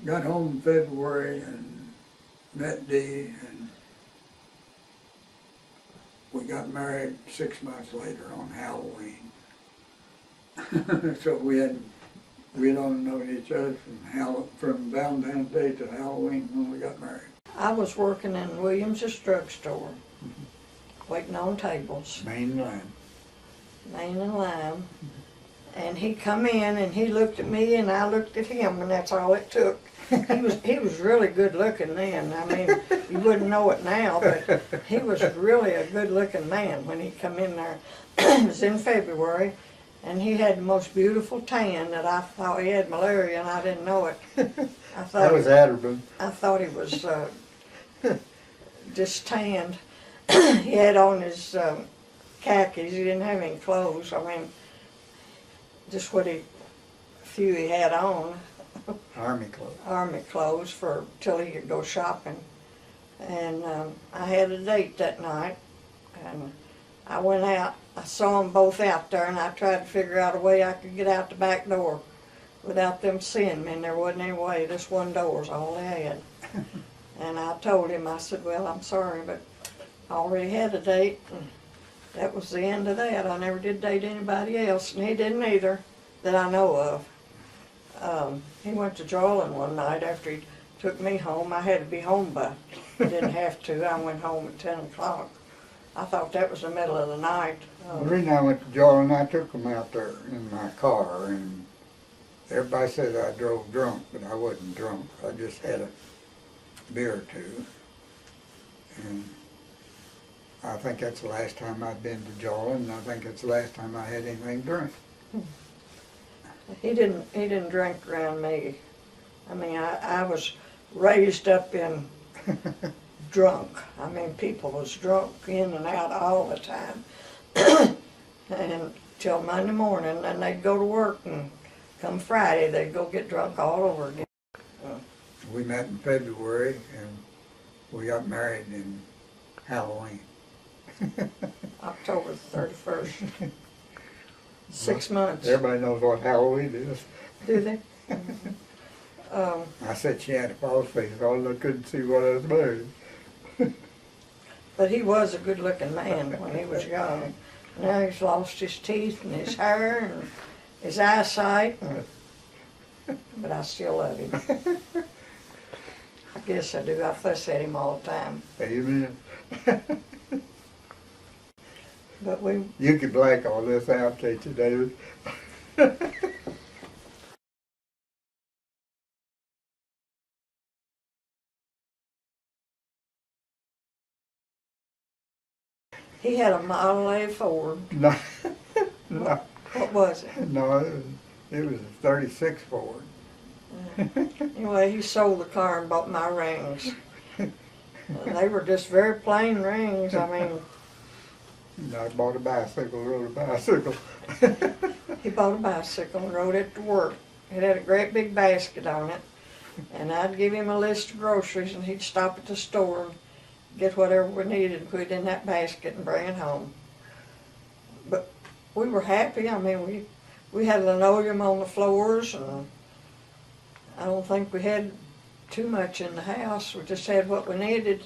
got home in February and met Dee, and we got married 6 months later on Halloween. So we'd only known each other from Valentine's Day to Halloween when we got married. I was working in Williams' drugstore, waiting on tables. Main line. Main and Lime. And he come in and he looked at me and I looked at him, and that's all it took. He was really good looking then. I mean, you wouldn't know it now, but he was really a good looking man when he come in there. It was in February, and he had the most beautiful tan that I thought he had malaria, and I didn't know it. I thought That was Atterbury. I thought he was just tanned. He had on his khakis. He didn't have any clothes. I mean, just few he had on. Army clothes. Army clothes till he could go shopping. And I had a date that night, and I went out. I saw them both out there, and I tried to figure out a way I could get out the back door without them seeing me, and there wasn't any way. This one door's all they had. And I told him, I said, well, I'm sorry, but I already had a date, and that was the end of that. I never did date anybody else, and he didn't either, that I know of. He went to Jarlin one night after he took me home. I had to be home by, I didn't have to. I went home at 10 o'clock. I thought that was the middle of the night. The reason I went to Jarlin, I took them out there in my car, and everybody said I drove drunk, but I wasn't drunk. I just had a beer or two. And I think that's the last time I'd been to Jarlin, and I think it's the last time I had anything to drink. He didn't drink around me. I mean, I was raised up in drunk. I mean, people was drunk in and out all the time. And till Monday morning, and they'd go to work, and come Friday, they'd go get drunk all over again. We met in February, and we got married in Halloween. October 31st. 6 months. Everybody knows what Halloween is. Do they? I said she had a false face, all I couldn't see what I was wearing. But he was a good-looking man when he was young. Now he's lost his teeth and his hair and his eyesight. But I still love him. I guess I do. I fuss at him all the time. Amen. But we... You could blank all this out, can't you, David? He had a Model A Ford. No. No. What was it? No, it was a 36 Ford. Anyway, he sold the car and bought my rings. They were just very plain rings. I mean... I bought a bicycle, rode a bicycle. He bought a bicycle and rode it to work. It had a great big basket on it. And I'd give him a list of groceries, and he'd stop at the store and get whatever we needed and put it in that basket and bring it home. But we were happy. I mean, we had linoleum on the floors, and I don't think we had too much in the house. We just had what we needed.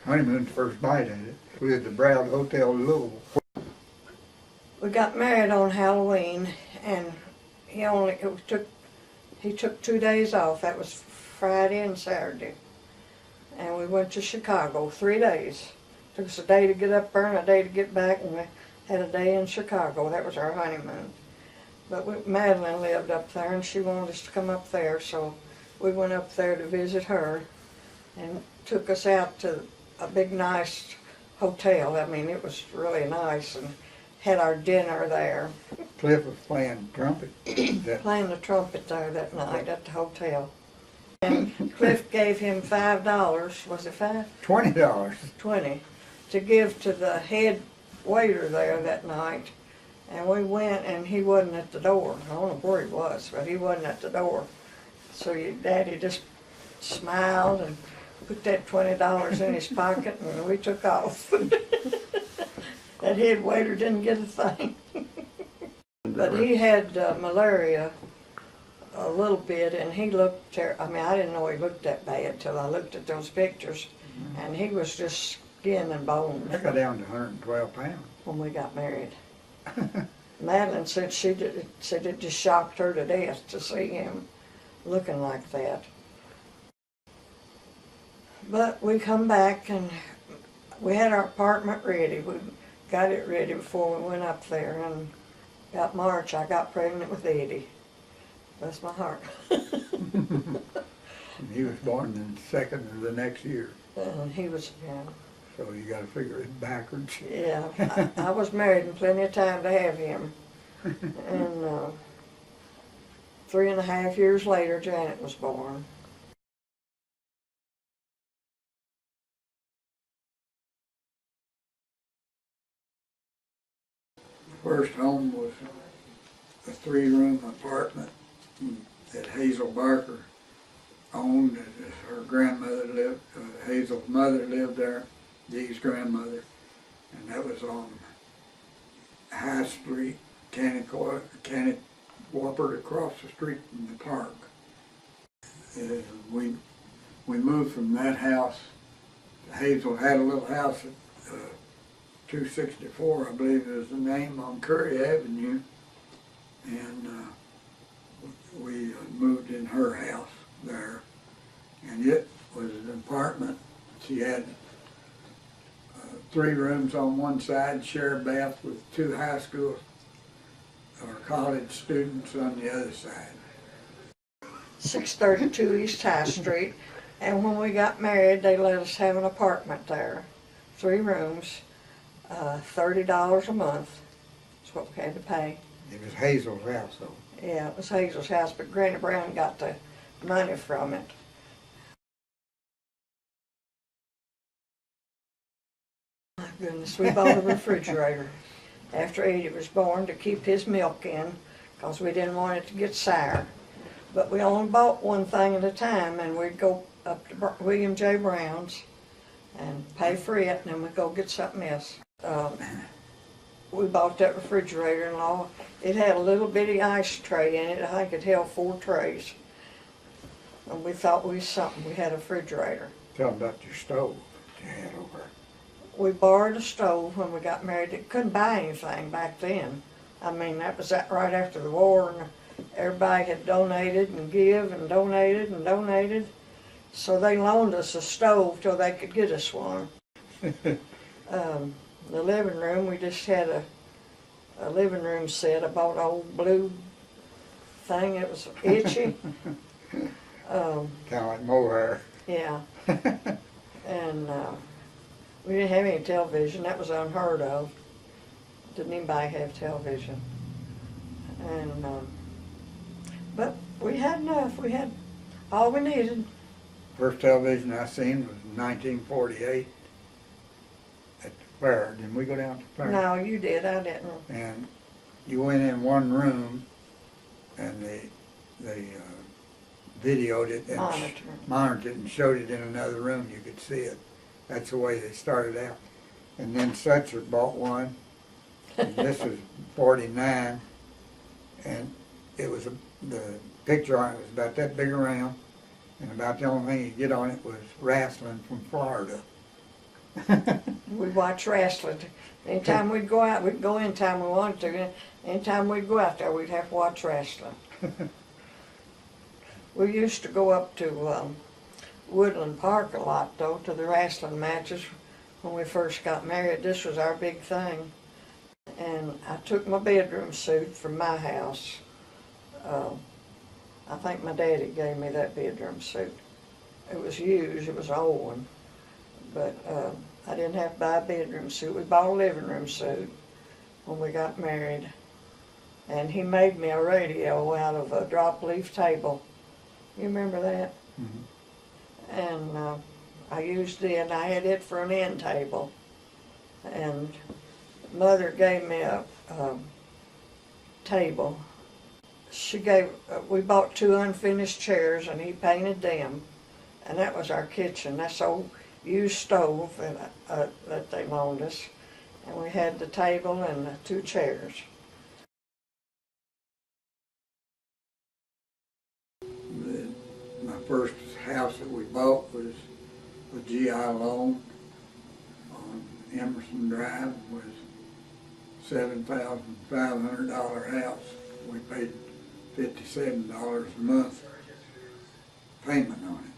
Honeymoon's first night at it. We was at the Brown Hotel in Louisville. We got married on Halloween, and he took 2 days off. That was Friday and Saturday. And we went to Chicago, 3 days. Took us a day to get up there and a day to get back, and we had a day in Chicago. That was our honeymoon. But Madeline lived up there, and she wanted us to come up there, so we went up there to visit her, and took us out to a big, nice hotel. I mean, it was really nice, and had our dinner there. Cliff was playing trumpet. Playing the trumpet there that night at the hotel. And Cliff gave him $5, was it $5? $20. 20, to give to the head waiter there that night. And we went, and he wasn't at the door. I don't know where he was, but he wasn't at the door. So Daddy just smiled and put that $20 in his pocket, and we took off. That head waiter didn't get a thing. But he had malaria a little bit, and he looked I mean, I didn't know he looked that bad till I looked at those pictures, and he was just skin and bones I got down to 112 pounds. when we got married. Madeline said said it just shocked her to death to see him looking like that. But we come back and we had our apartment ready. We got it ready before we went up there, and about March I got pregnant with Eddie. Bless my heart. He was born the second of the next year, And he was, yeah. so you got to figure it backwards. Yeah, I was married and plenty of time to have him. And 3.5 years later, Janet was born. First home was a 3-room apartment that Hazel Barker owned. Her grandmother lived, Hazel's mother lived there, Dee's grandmother, and that was on High Street, Whopper across the street from the park. We moved from that house. Hazel had a little house at 264, I believe is the name, on Curry Avenue, and we moved in her house there, and it was an apartment. She had 3 rooms on one side, shared bath with 2 high school or college students on the other side. 632 East High Street, and when we got married, they let us have an apartment there, 3 rooms, $30 a month. That's what we had to pay. It was Hazel's house, though. Yeah, it was Hazel's house, but Granny Brown got the money from it. My goodness, we bought a refrigerator after Eddie was born to keep his milk in, because we didn't want it to get sour. But we only bought one thing at a time, and we'd go up to William J. Brown's and pay for it, and then we'd go get something else. We bought that refrigerator and all. It had a little bitty ice tray in it. I think it held 4 trays. And we thought we was something. We had a refrigerator. Tell them about your stove that you had over. We borrowed a stove when we got married. It couldn't buy anything back then. I mean, that was right after the war, and everybody had donated and give and donated and donated. So they loaned us a stove till they could get us one. The living room, we just had a living room set. I bought an old blue thing. It was itchy. Kind of like mohair. Yeah. And we didn't have any television. That was unheard of. Didn't anybody have television? And but we had enough. We had all we needed. First television I seen was 1948 at the fair. Didn't we go down to the fair? No, you did. I didn't. And you went in one room, and they videoed it and monitored it and showed it in another room. You could see it. That's the way they started out. And then Setzer bought one. And this was 49, and it was the picture on it was about that big around, and about the only thing you get on it was wrestling from Florida. We watched wrestling. Anytime we'd go out, we'd go anytime we wanted to. Anytime we'd go out there, we'd have to watch wrestling. We used to go up to Woodland Park a lot, though, to the wrestling matches when we first got married. This was our big thing. And I took my bedroom suit from my house. I think my daddy gave me that bedroom suit. It was used, it was an old one. But I didn't have to buy a bedroom suit. We bought a living room suit when we got married. And he made me a radio out of a drop leaf table. You remember that? Mm-hmm. And I used it, and I had it for an end table. And Mother gave me a table. We bought 2 unfinished chairs, and he painted them. And that was our kitchen. That's old used stove that they loaned us. And we had the table and the 2 chairs. first house that we bought was a GI loan on Emerson Drive. Was $7,500 house. We paid $57 a month payment on it.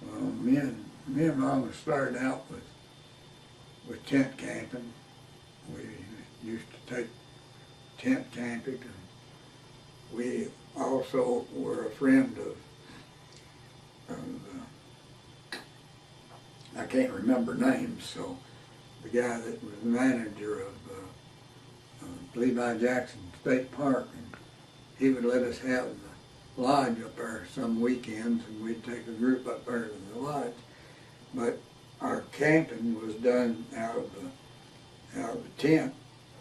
Well, me and Mama started out with tent camping. We used to take tent camping. We also were a friend of I can't remember names, so the guy that was manager of Levi Jackson State Park, and he would let us have the lodge up there some weekends, and we'd take a group up there to the lodge. But our camping was done out of the tent,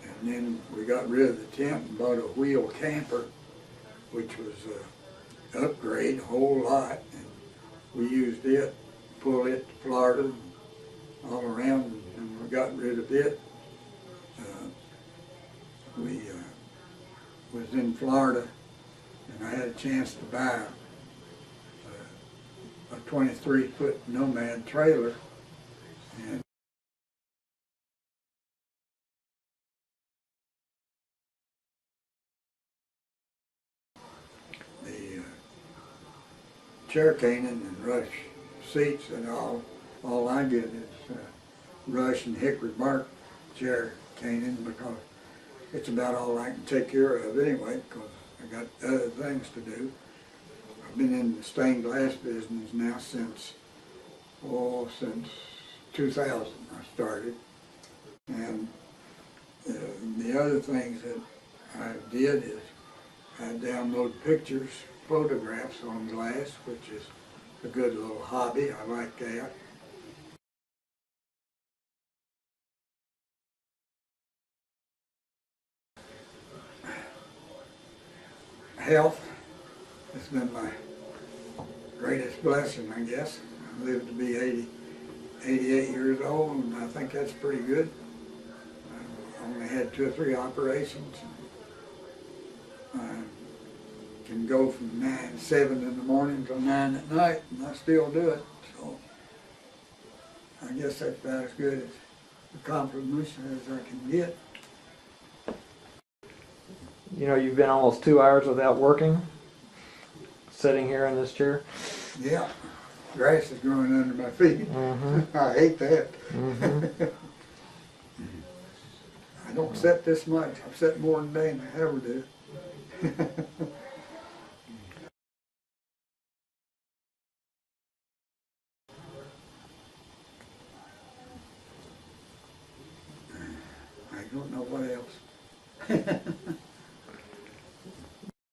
and then we got rid of the tent and bought a wheel camper, which was an upgrade, a whole lot, and we used it, pulled it to Florida and all around, and we got rid of it. We was in Florida, and I had a chance to buy a 23-foot Nomad trailer, and the chair caning and rush seats and all I get is rush and hickory bark chair caning, because it's about all I can take care of anyway, because I got other things to do. I've been in the stained glass business now since 2000 I started. And the other things that I did is I download pictures, photographs on glass, which is a good little hobby. I like that. Health has been my greatest blessing, I guess. I lived to be 88 years old, and I think that's pretty good. I only had 2 or 3 operations. I can go from 7 in the morning till 9 at night, and I still do it. So I guess that's about as good as accomplishment as I can get. You know, you've been almost 2 hours without working, sitting here in this chair. Yeah, grass is growing under my feet. Mm-hmm. I hate that. Mm-hmm. I don't sit this much. I've sat more today than I ever do. I don't know what else.